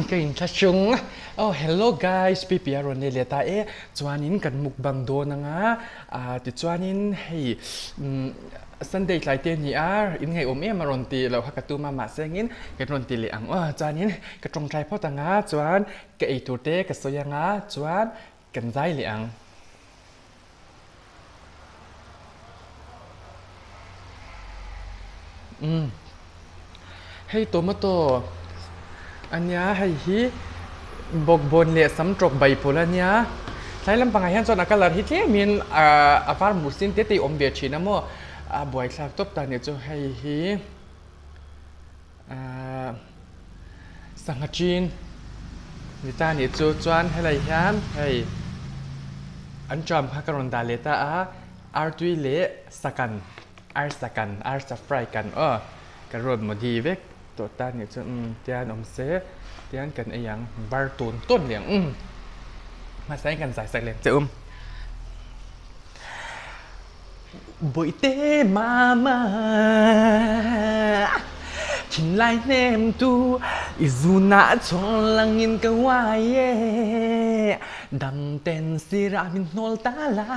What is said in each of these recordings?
cái in cha chung oh hello guys pi aron ne leta e chuanin kan mukbang do na nga ti chuanin hei Sunday tlai te ni a in ngai om em aron ti lo hakatu ma sengin ke ron ti le ang chuanin ka tong trai pho ta nga chuan ke ei tu te ka soya nga chuan kan zai le ang hei tomato anh nhá hay hi bọc bồn lệ sắm trọc bảy phố là nhá thấy lắm bằng hiện cho nó cái là hít thế miền phát một xin tết thì ôm biệt chỉ nằm mò buổi sáng tốt ta nhớ cho hay hi sang hạt chín người ta nhớ cho choan hay là hián hay anh chọn hai cái rốn đá lệ ta tuy lệ sakan sakan sa fry kan cái rốn một đi vếtตัวตาเนี่ยจะเตียนอมเสเตียนกันไอ้ยังบาร์ตูนต้นเหลียงมาใส่กันใส่เลยจะบุยเตมาชินไลเนมตูอิซูนาชอนลังอินกวายเย่ดำเต็นสิรามินโนลตาลา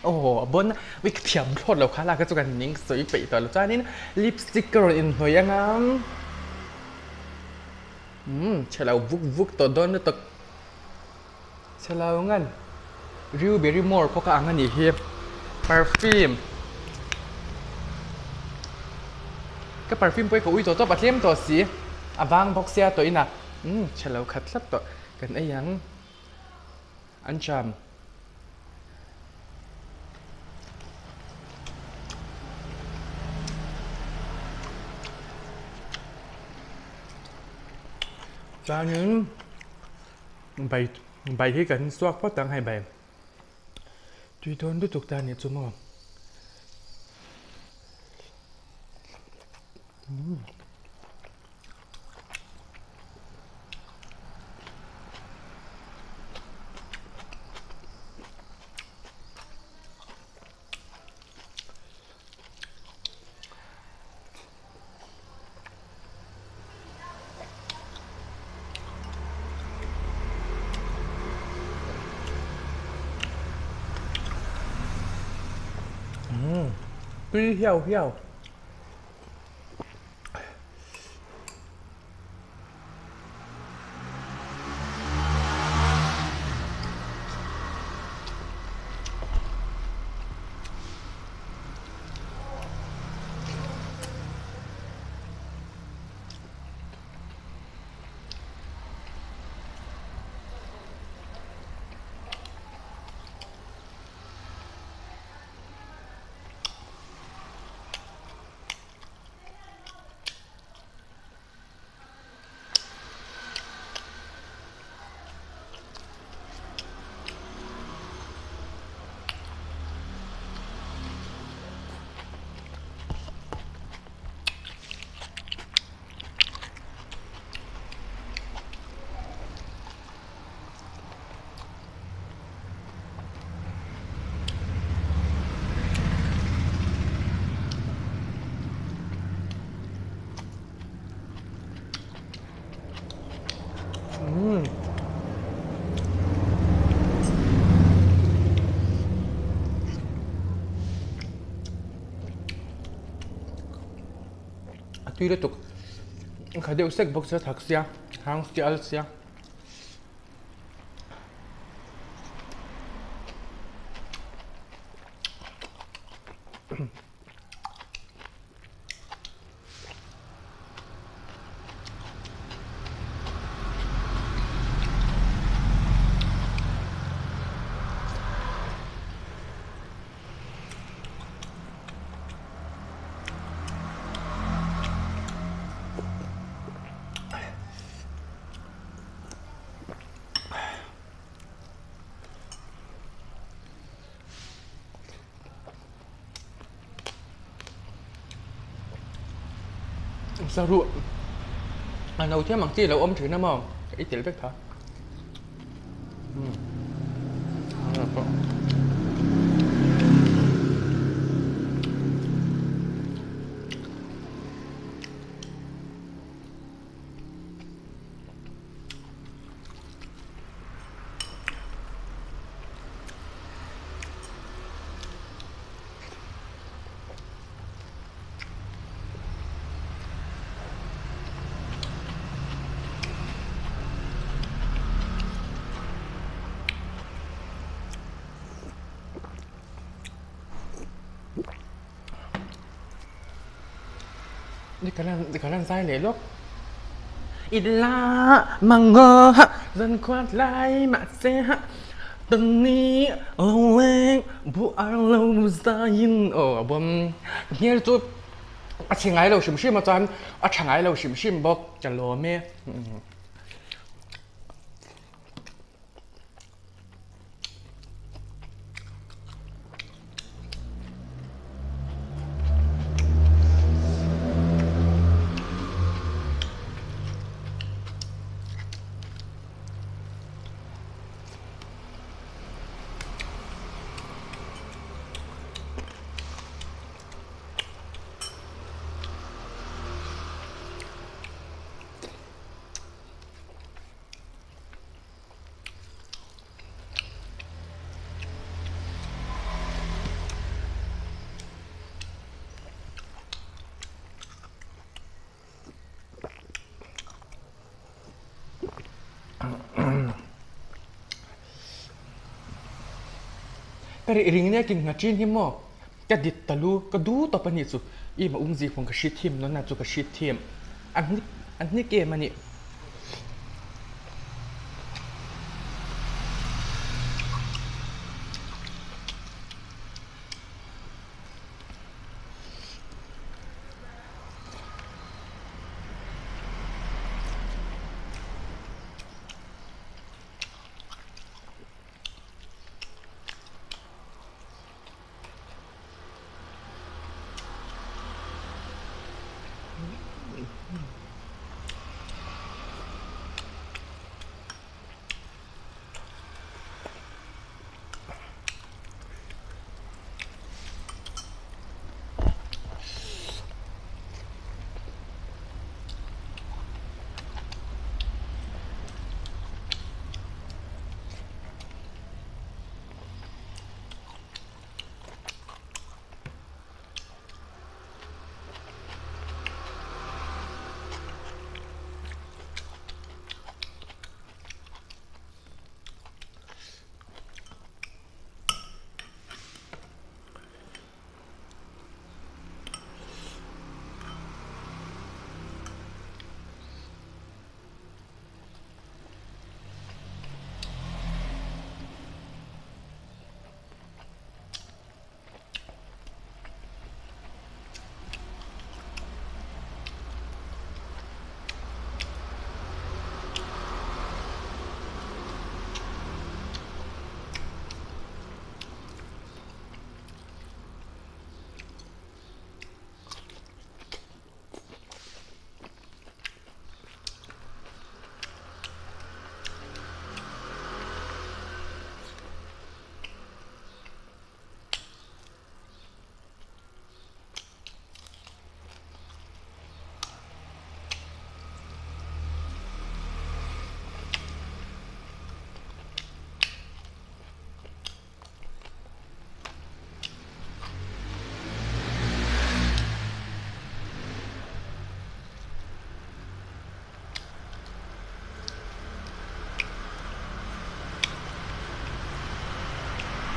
โอ้บนวิกเทียมโทษเราค่ะเราก็จะกันนิ่งสวยไปต่อแล้วจ้านี่ลิปสติกกรอินหัวยังงั้นใช่แล้ววุกตัวโดนตัวใช่แล้วงั้นริวเบอรี่มอร์พวกอ่างนี่เฮียปาร์ฟิมก็ปาร์ฟิมไปกับอุ้ยตัวปัดเลี่ยมตัวสีวางบ็อกเซียตัวอีน่ะใช่แล้วขัดลับตัวกันไอ้ยังอันจำจานนึงใบที่กันสวกเพราะตั้งให้ใบจุยโดนด้วยตุกตาเนี่ยจุ่มตุ้ยเหี่ยวtuy liên tục khởi đều sách bốc sẽ thật xe hàng xe sao ruộng nấu thế bằng chi là ôm thử nó mò ít tiền biết thở กำลังใส่เลยลูกอิลามังงอฮะรันควาดไลมาเซฮะตอนนี้โอ้เวงบุอาเราซายินโอ้บอมเฮียจุดอาชิงไงเราชิมมาจานอาชิงไงเราชิมบอกจะรอเมแต่เรื่องนี้กินกับจีนหิมะก็ดิดตะลูก็ดูต่อไปนี่สุอีมาอุ้งจีพงกับชีทีมนั่นน่ะจุกับชีทีมอันนี้เกมมันนี่